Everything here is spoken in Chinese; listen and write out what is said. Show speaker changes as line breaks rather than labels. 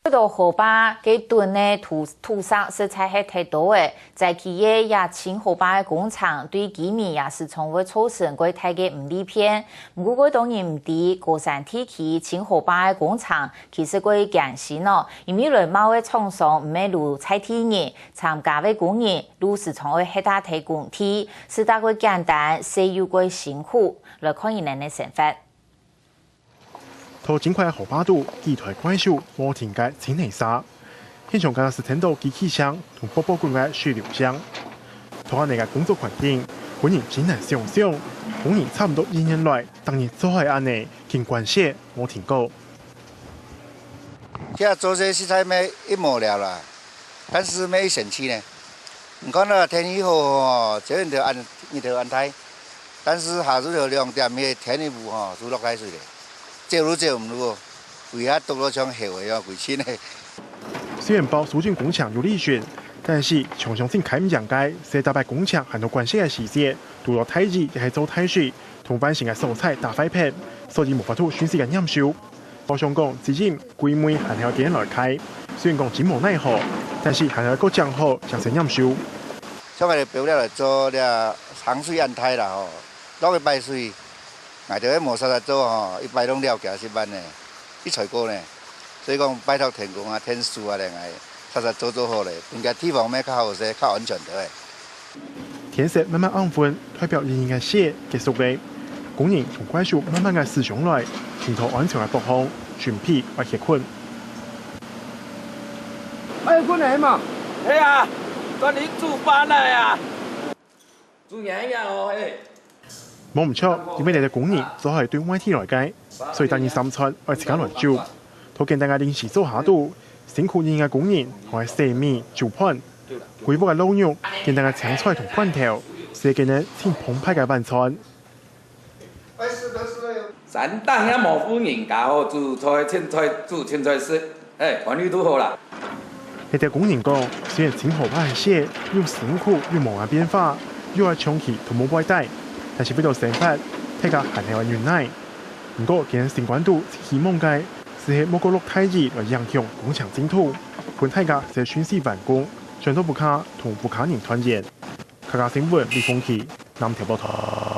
这道河坝给吨的土上色彩是太多的，在企业也清河坝的工厂对居民也是从未造成过太嘅唔利偏。不过当然唔知高山地区清河坝的工厂其实过艰辛咯，因为内贸的厂商唔系如采地人，参加的工人如是从未黑大提供地，是大过简单，谁有过辛苦？来看伊人的想法。
头尽快河坝度几台怪兽摩天街清泥沙，现场更是听到机器声同波波滚的水流声。同下你嘅工作环境，本人真难想象，工人差唔多1年来，当年做系安尼，经关系摩天高。
现在做这实在没一模了啦，但是没神奇呢。你看那天气好哦，这就安泰，但是下午就2点嘅天气雾吼就落开水咧。 照都照唔到，为遐独落枪后的啊，为钱的。
虽然包苏军工厂有利选，但是常常性开唔上街，谁打败工厂很多关系嘅细节，除了太热亦系做太水，同翻成嘅蔬菜大废品，所以无法度选时间验收。包上讲，至今规门还要点来开，虽然讲真无奈何，但是还要个讲好，详细验收。
像我哋标了来做了行水安泰啦吼，落去排水。 挨着迄磨砂来做吼，一摆拢了价10万呢，一采购呢，所以讲拜托天公啊、天师啊，另外做好咧，应该地方咩较好些、较安全的。
天色慢慢暗昏，代表仍然嘅雪结束咧。工人同怪兽慢慢嘅驶上来，沿途安全嘅北方，全皮或歇困。
哎，困嚟嘛？哎呀，当你住班啦呀，住年呀哦嘿。
冇唔錯，因為你哋工人就係對外地來計，所以當然三餐要自己來煮。同簡單嘅臨時做下度，辛苦人嘅工人係洗米、煮盤，回鍋嘅撈肉，簡單嘅青菜同罐頭，食嘅呢先澎湃嘅晚餐。
山當也冇夫人家哦，煮青菜食，環境都好啦。
你哋工人講，雖然青河巴係些，又辛苦又冇乜變化，又係長期同冇擺低。 但是為到生活，大家還係要忍耐。不過，既然城管度希望嘅是某個落太熱來影響工廠進度，本大家就宣示完工，全都不卡同不卡人團結。客家新聞李鳳琪南條報道。